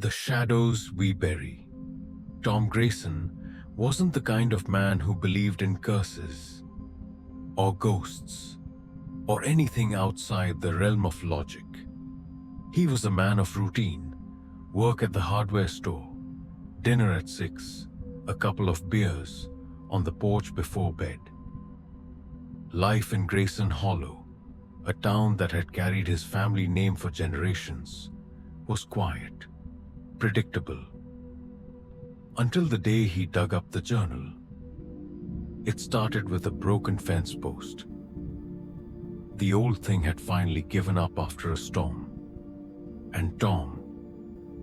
The shadows we bury. Tom Grayson wasn't the kind of man who believed in curses or ghosts or anything outside the realm of logic. He was a man of routine: work at the hardware store, dinner at 6, a couple of beers on the porch before bed. Life in Grayson Hollow, a town that had carried his family name for generations, was quiet, predictable, until the day he dug up the journal. It started with a broken fence post. The old thing had finally given up after a storm, and Tom,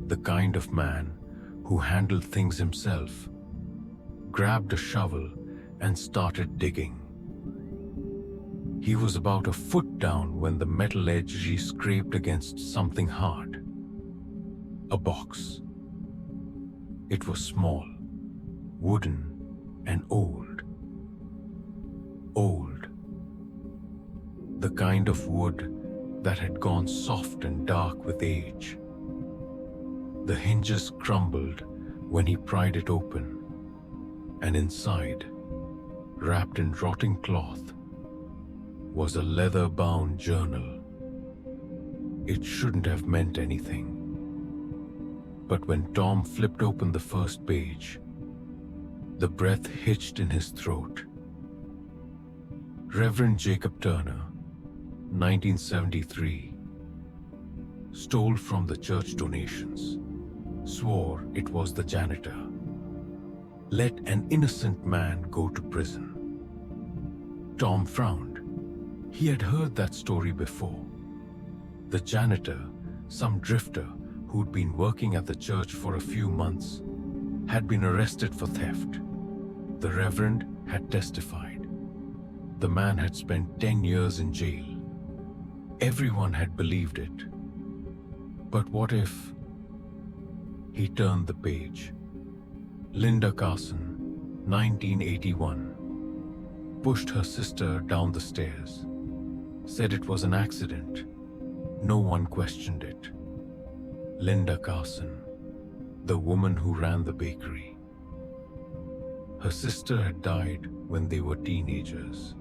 the kind of man who handled things himself, grabbed a shovel and started digging. He was about a foot down when the metal edge scraped against something hard. A box. It was small, wooden, and old. Old. The kind of wood that had gone soft and dark with age. The hinges crumbled when he pried it open, and inside, wrapped in rotting cloth, was a leather-bound journal. It shouldn't have meant anything. But when Tom flipped open the first page, the breath hitched in his throat. Reverend Jacob Turner, 1973, stole from the church donations, swore it was the janitor, let an innocent man go to prison. Tom frowned. He had heard that story before. The janitor, some drifter who'd been working at the church for a few months, had been arrested for theft. The Reverend had testified. The man had spent 10 years in jail. Everyone had believed it. But what if... He turned the page. Linda Carson, 1981, pushed her sister down the stairs, said it was an accident. No one questioned it. Linda Carson, the woman who ran the bakery. Her sister had died when they were teenagers.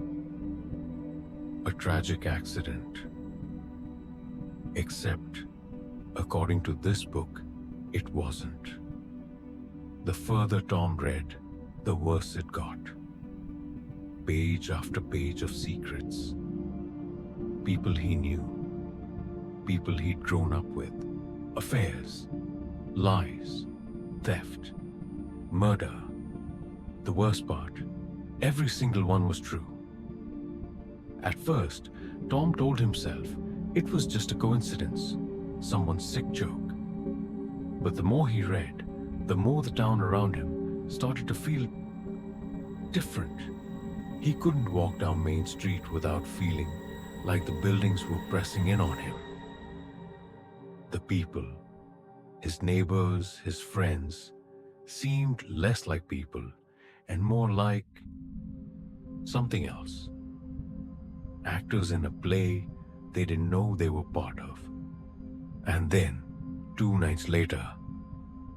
A tragic accident. Except, according to this book, it wasn't. The further Tom read, the worse it got. Page after page of secrets. People he knew. People he'd grown up with. Affairs. Lies. Theft. Murder. The worst part, every single one was true. At first, Tom told himself it was just a coincidence, someone's sick joke. But the more he read, the more the town around him started to feel different. He couldn't walk down Main Street without feeling like the buildings were pressing in on him. The people, his neighbors, his friends, seemed less like people and more like something else. Actors in a play they didn't know they were part of. And then, 2 nights later,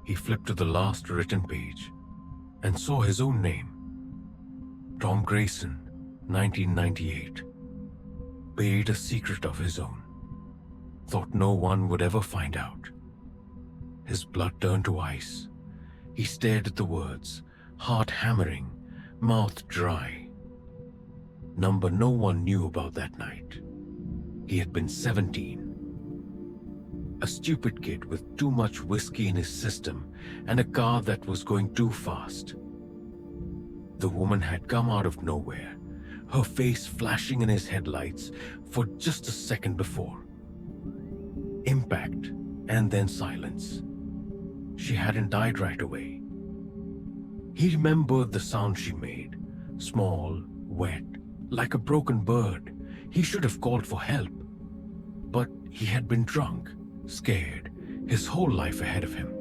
he flipped to the last written page and saw his own name. Tom Grayson, 1998. Buried a secret of his own. Thought no one would ever find out. His blood turned to ice. He stared at the words, heart hammering, mouth dry. Number no one knew about that night. He had been 17. A stupid kid with too much whiskey in his system and a car that was going too fast. The woman had come out of nowhere, her face flashing in his headlights for just a second before. Impact, and then silence. She hadn't died right away. He remembered the sound she made, small, wet, like a broken bird. He should have called for help. But he had been drunk, scared, his whole life ahead of him.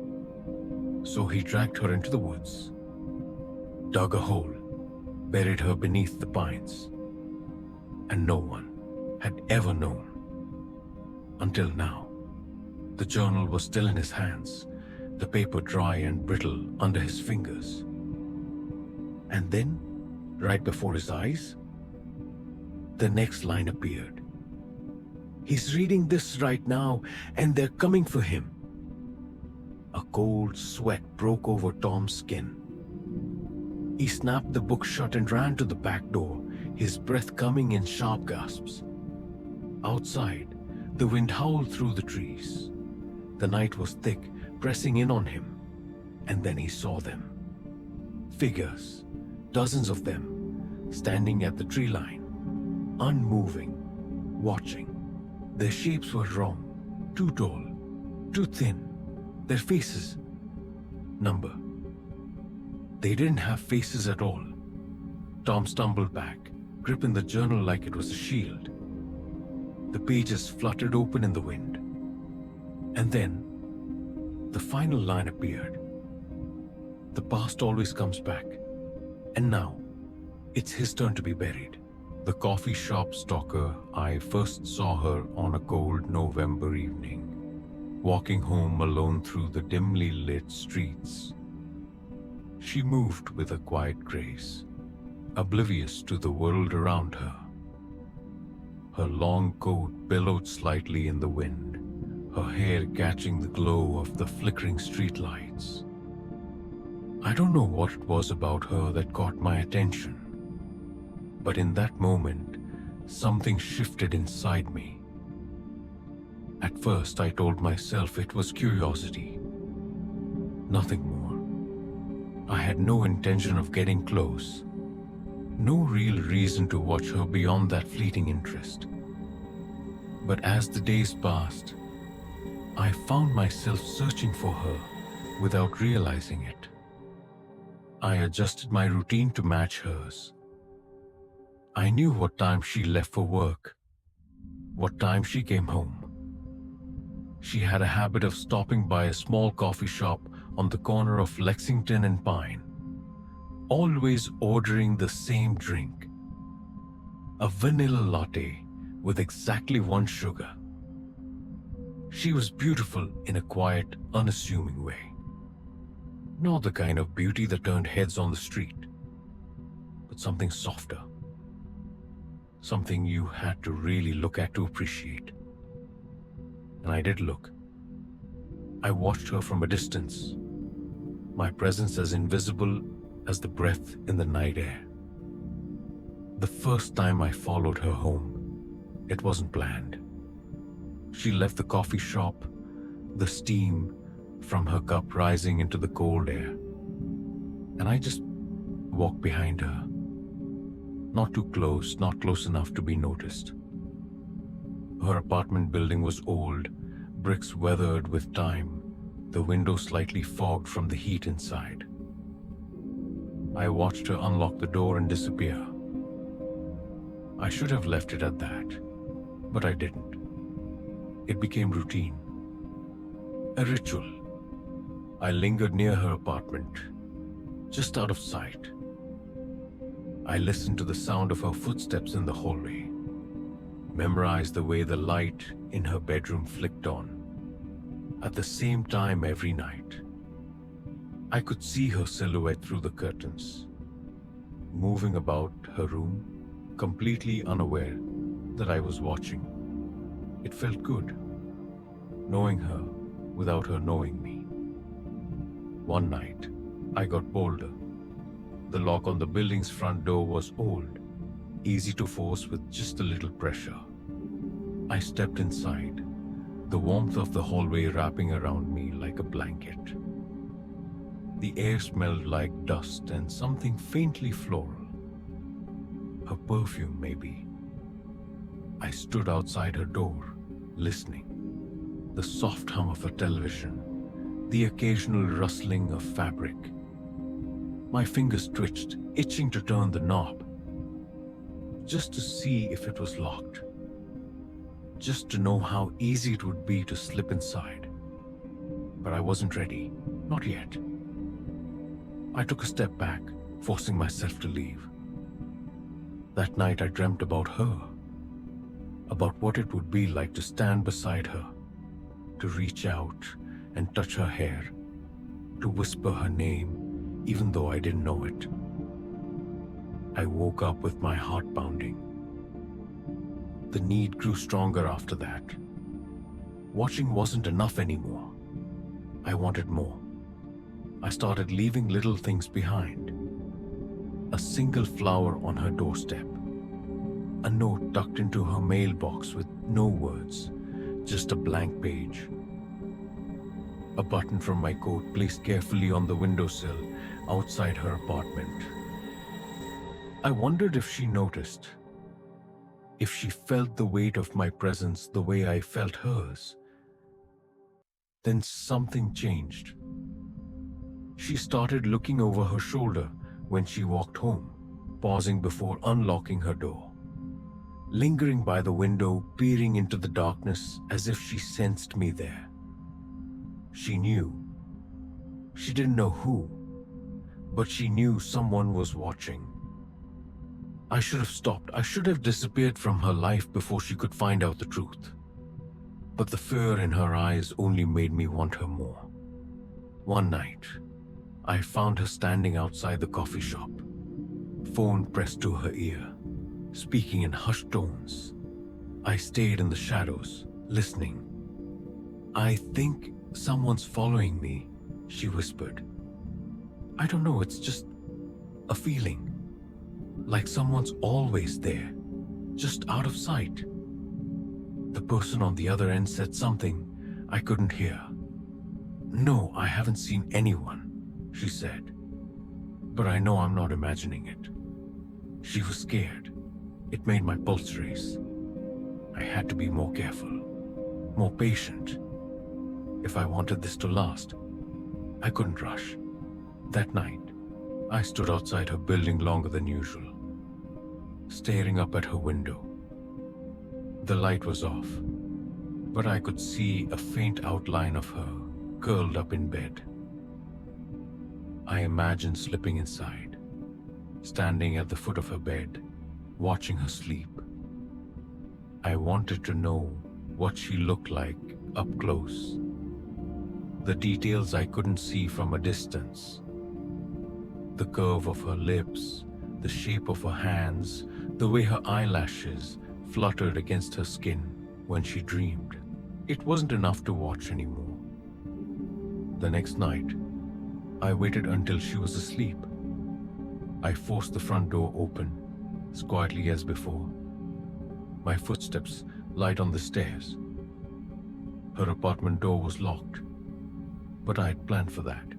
So he dragged her into the woods, dug a hole, buried her beneath the pines. And no one had ever known. Until now. The journal was still in his hands, the paper dry and brittle under his fingers. And then, right before his eyes, the next line appeared. He's reading this right now, and they're coming for him. A cold sweat broke over Tom's skin. He snapped the book shut and ran to the back door, his breath coming in sharp gasps. Outside, the wind howled through the trees. The night was thick, pressing in on him. And then he saw them. Figures, dozens of them, standing at the tree line, unmoving, watching. Their shapes were wrong, too tall, too thin. Their faces, number. They didn't have faces at all. Tom stumbled back, gripping the journal like it was a shield. The pages fluttered open in the wind. And then, the final line appeared. The past always comes back. And now, it's his turn to be buried. The coffee shop stalker, I first saw her on a cold November evening, walking home alone through the dimly lit streets. She moved with a quiet grace, oblivious to the world around her. Her long coat billowed slightly in the wind, her hair catching the glow of the flickering streetlights. I don't know what it was about her that caught my attention, but in that moment, something shifted inside me. At first, I told myself it was curiosity, nothing more. I had no intention of getting close, no real reason to watch her beyond that fleeting interest. But as the days passed, I found myself searching for her without realizing it. I adjusted my routine to match hers. I knew what time she left for work, what time she came home. She had a habit of stopping by a small coffee shop on the corner of Lexington and Pine, always ordering the same drink, a vanilla latte with exactly 1 sugar. She was beautiful in a quiet, unassuming way. Not the kind of beauty that turned heads on the street, but something softer. Something you had to really look at to appreciate. And I did look. I watched her from a distance, my presence as invisible as the breath in the night air. The first time I followed her home, it wasn't planned. She left the coffee shop, the steam from her cup rising into the cold air. And I just walked behind her. Not too close, not close enough to be noticed. Her apartment building was old, bricks weathered with time, the window slightly fogged from the heat inside. I watched her unlock the door and disappear. I should have left it at that, but I didn't. It became routine, a ritual. I lingered near her apartment, just out of sight. I listened to the sound of her footsteps in the hallway, memorized the way the light in her bedroom flicked on, at the same time every night. I could see her silhouette through the curtains, moving about her room, completely unaware that I was watching. It felt good, knowing her without her knowing me. One night, I got bolder. The lock on the building's front door was old, easy to force with just a little pressure. I stepped inside, the warmth of the hallway wrapping around me like a blanket. The air smelled like dust and something faintly floral. Her perfume, maybe. I stood outside her door, listening. The soft hum of a television, the occasional rustling of fabric. My fingers twitched, itching to turn the knob, just to see if it was locked, just to know how easy it would be to slip inside. But I wasn't ready, not yet. I took a step back, forcing myself to leave. That night I dreamt about her, about what it would be like to stand beside her, to reach out and touch her hair, to whisper her name, even though I didn't know it. I woke up with my heart pounding. The need grew stronger after that. Watching wasn't enough anymore. I wanted more. I started leaving little things behind. A single flower on her doorstep. A note tucked into her mailbox with no words, just a blank page. A button from my coat placed carefully on the windowsill outside her apartment. I wondered if she noticed, if she felt the weight of my presence the way I felt hers. Then something changed. She started looking over her shoulder when she walked home, pausing before unlocking her door, lingering by the window, peering into the darkness as if she sensed me there. She knew. She didn't know who, but she knew someone was watching. I should have stopped. I should have disappeared from her life before she could find out the truth. But the fear in her eyes only made me want her more. One night, I found her standing outside the coffee shop, phone pressed to her ear, speaking in hushed tones. I stayed in the shadows, listening. "I think someone's following me," she whispered. "I don't know, it's just a feeling. Like someone's always there, just out of sight." The person on the other end said something I couldn't hear. "No, I haven't seen anyone," she said. "But I know I'm not imagining it." She was scared. It made my pulse race. I had to be more careful, more patient. If I wanted this to last, I couldn't rush. That night, I stood outside her building longer than usual, staring up at her window. The light was off, but I could see a faint outline of her curled up in bed. I imagined slipping inside, standing at the foot of her bed, watching her sleep. I wanted to know what she looked like up close. The details I couldn't see from a distance. The curve of her lips, the shape of her hands, the way her eyelashes fluttered against her skin when she dreamed. It wasn't enough to watch anymore. The next night, I waited until she was asleep. I forced the front door open, as quietly as before. My footsteps light on the stairs. Her apartment door was locked, but I had planned for that.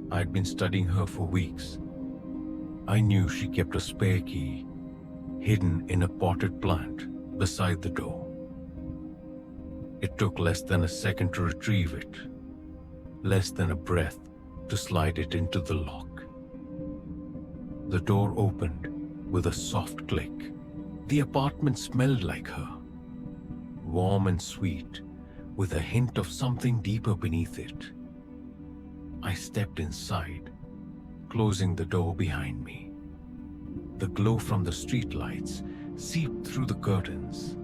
I had been studying her for weeks. I knew she kept a spare key hidden in a potted plant beside the door. It took less than a second to retrieve it, less than a breath to slide it into the lock. The door opened with a soft click. The apartment smelled like her, warm and sweet, with a hint of something deeper beneath it. I stepped inside, closing the door behind me. The glow from the streetlights seeped through the curtains,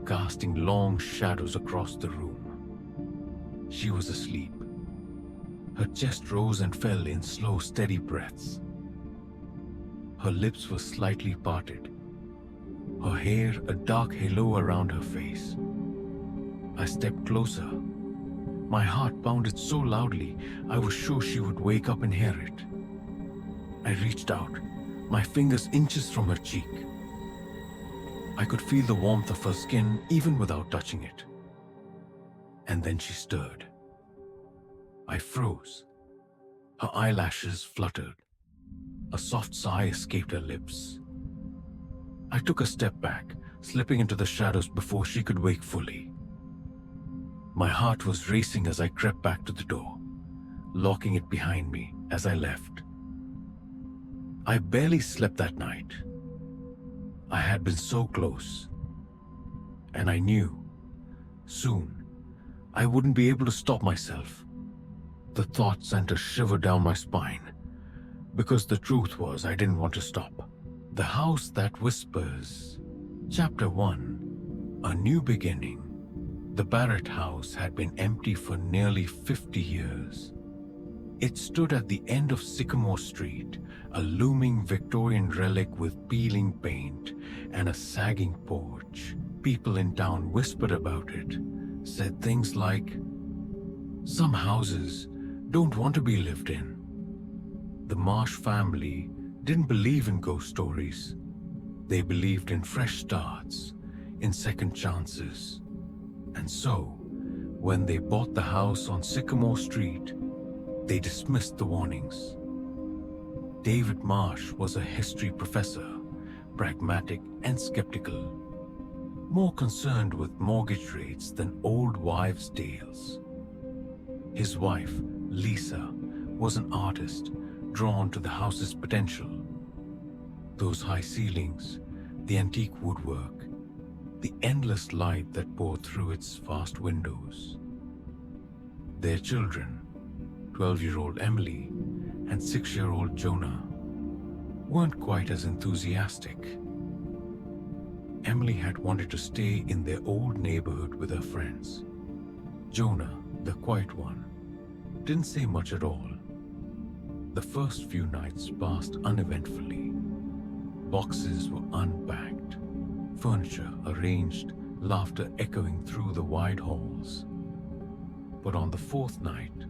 casting long shadows across the room. She was asleep. Her chest rose and fell in slow, steady breaths. Her lips were slightly parted, her hair a dark halo around her face. I stepped closer. My heart pounded so loudly, I was sure she would wake up and hear it. I reached out, my fingers inches from her cheek. I could feel the warmth of her skin even without touching it. And then she stirred. I froze. Her eyelashes fluttered. A soft sigh escaped her lips. I took a step back, slipping into the shadows before she could wake fully. My heart was racing as I crept back to the door, locking it behind me as I left. I barely slept that night. I had been so close, and I knew, soon, I wouldn't be able to stop myself. The thought sent a shiver down my spine, because the truth was I didn't want to stop. The House That Whispers. Chapter 1. A New Beginning. The Barrett house had been empty for nearly 50 years. It stood at the end of Sycamore Street, a looming Victorian relic with peeling paint and a sagging porch. People in town whispered about it, said things like, "Some houses don't want to be lived in." The Marsh family didn't believe in ghost stories. They believed in fresh starts, in second chances. And so, when they bought the house on Sycamore Street, they dismissed the warnings. David Marsh was a history professor, pragmatic and skeptical, more concerned with mortgage rates than old wives' tales. His wife, Lisa, was an artist drawn to the house's potential. Those high ceilings, the antique woodwork, the endless light that poured through its vast windows. Their children, 12-year-old Emily and 6-year-old Jonah, weren't quite as enthusiastic. Emily had wanted to stay in their old neighborhood with her friends. Jonah, the quiet one, didn't say much at all. The first few nights passed uneventfully. Boxes were unpacked, furniture arranged, laughter echoing through the wide halls. But on the fourth night,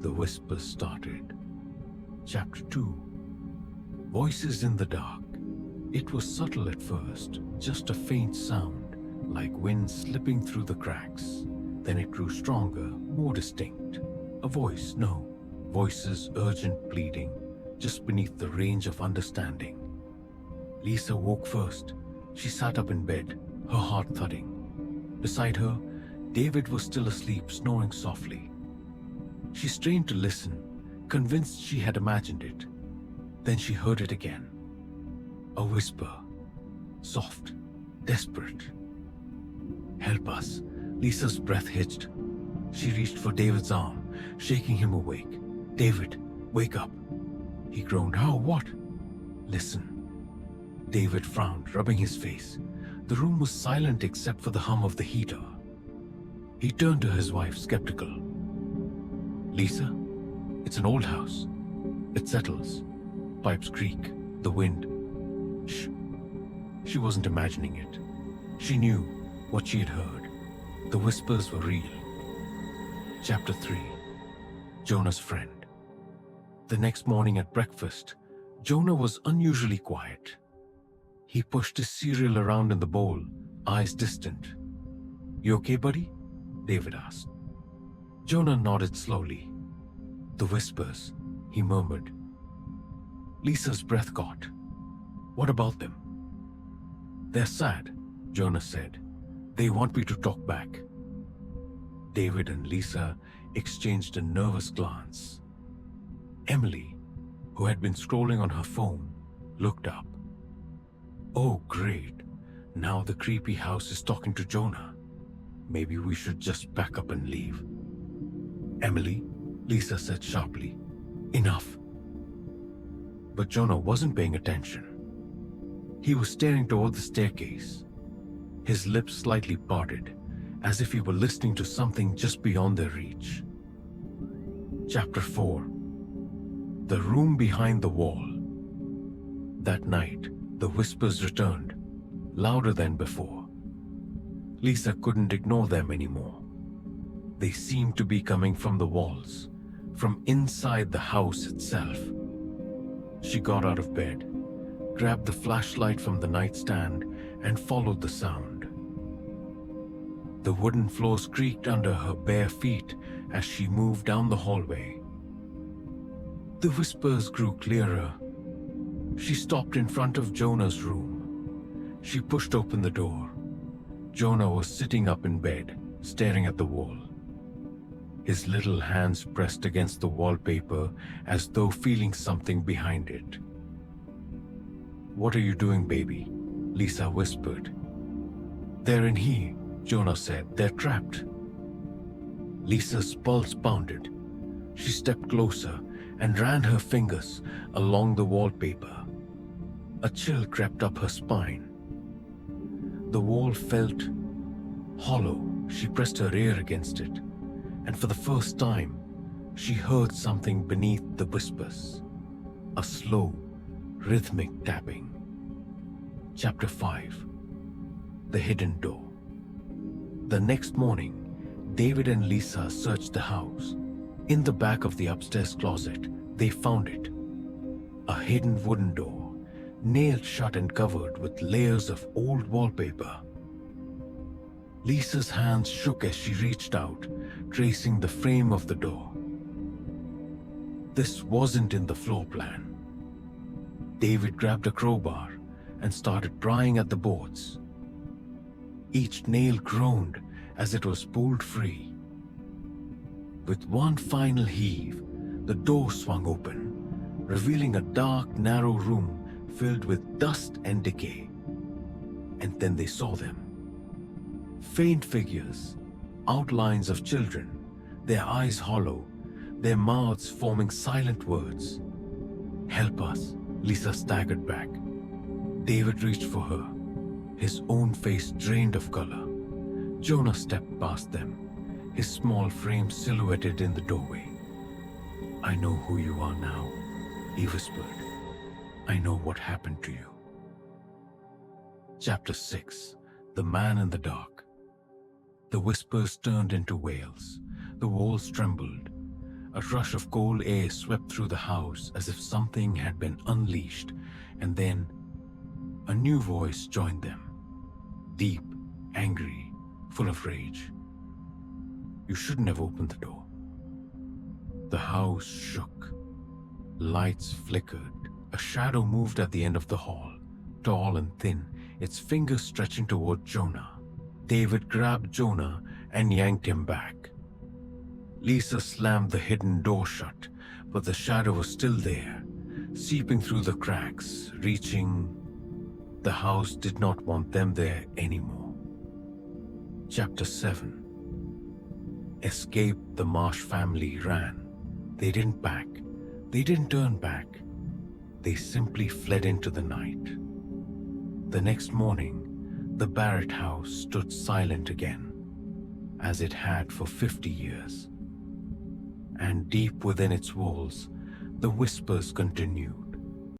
the whispers started. Chapter 2. Voices in the dark. It was subtle at first, just a faint sound, like wind slipping through the cracks. Then it grew stronger, more distinct. A voice, no. Voices, urgent pleading, just beneath the range of understanding. Lisa woke first. She sat up in bed, her heart thudding. Beside her, David was still asleep, snoring softly. She strained to listen, convinced she had imagined it. Then she heard it again. A whisper, soft, desperate. "Help us." Lisa's breath hitched. She reached for David's arm, shaking him awake. "David, wake up." He groaned. "How? What?" "Listen." David frowned, rubbing his face. The room was silent except for the hum of the heater. He turned to his wife, skeptical. "Lisa, it's an old house. It settles. Pipes creak. The wind." Shh. She wasn't imagining it. She knew what she had heard. The whispers were real. Chapter 3. Jonah's friend. The next morning at breakfast, Jonah was unusually quiet. He pushed his cereal around in the bowl, eyes distant. "You okay, buddy?" David asked. Jonah nodded slowly. "The whispers," he murmured. Lisa's breath caught. "What about them?" "They're sad," Jonah said. "They want me to talk back." David and Lisa exchanged a nervous glance. Emily, who had been scrolling on her phone, looked up. "Oh, great. Now the creepy house is talking to Jonah. Maybe we should just pack up and leave." "Emily," Lisa said sharply, "enough." But Jonah wasn't paying attention. He was staring toward the staircase, his lips slightly parted, as if he were listening to something just beyond their reach. Chapter 4. The room behind the wall. That night, the whispers returned, louder than before. Lisa couldn't ignore them anymore. They seemed to be coming from the walls, from inside the house itself. She got out of bed, grabbed the flashlight from the nightstand, and followed the sound. The wooden floors creaked under her bare feet as she moved down the hallway. The whispers grew clearer. She stopped in front of Jonah's room. She pushed open the door. Jonah was sitting up in bed, staring at the wall. His little hands pressed against the wallpaper as though feeling something behind it. "What are you doing, baby?" Lisa whispered. "They're in here," Jonah said. "They're trapped." Lisa's pulse pounded. She stepped closer and ran her fingers along the wallpaper. A chill crept up her spine. The wall felt hollow. She pressed her ear against it, and for the first time, she heard something beneath the whispers, a slow, rhythmic tapping. Chapter 5. The Hidden Door. The next morning, David and Lisa searched the house. In the back of the upstairs closet, they found it. A hidden wooden door, nailed shut and covered with layers of old wallpaper. Lisa's hands shook as she reached out, tracing the frame of the door. This wasn't in the floor plan. David grabbed a crowbar and started prying at the boards. Each nail groaned as it was pulled free. With one final heave, the door swung open, revealing a dark, narrow room filled with dust and decay. And then they saw them. Faint figures, outlines of children, their eyes hollow, their mouths forming silent words. "Help us," Lisa staggered back. David reached for her, his own face drained of color. Jonah stepped past them, his small frame silhouetted in the doorway. "I know who you are now," he whispered. "I know what happened to you." Chapter 6. The Man in the Dark. The whispers turned into wails. The walls trembled. A rush of cold air swept through the house as if something had been unleashed, and then a new voice joined them. Deep, angry, full of rage. "You shouldn't have opened the door." The house shook. Lights flickered. A shadow moved at the end of the hall, tall and thin, its fingers stretching toward Jonah. David grabbed Jonah and yanked him back. Lisa slammed the hidden door shut, but the shadow was still there, seeping through the cracks, reaching. The house did not want them there anymore. Chapter 7. Escape. The Marsh family ran. They didn't back. They didn't turn back. They simply fled into the night. The next morning, the Barrett house stood silent again, as it had for 50 years. And deep within its walls, the whispers continued.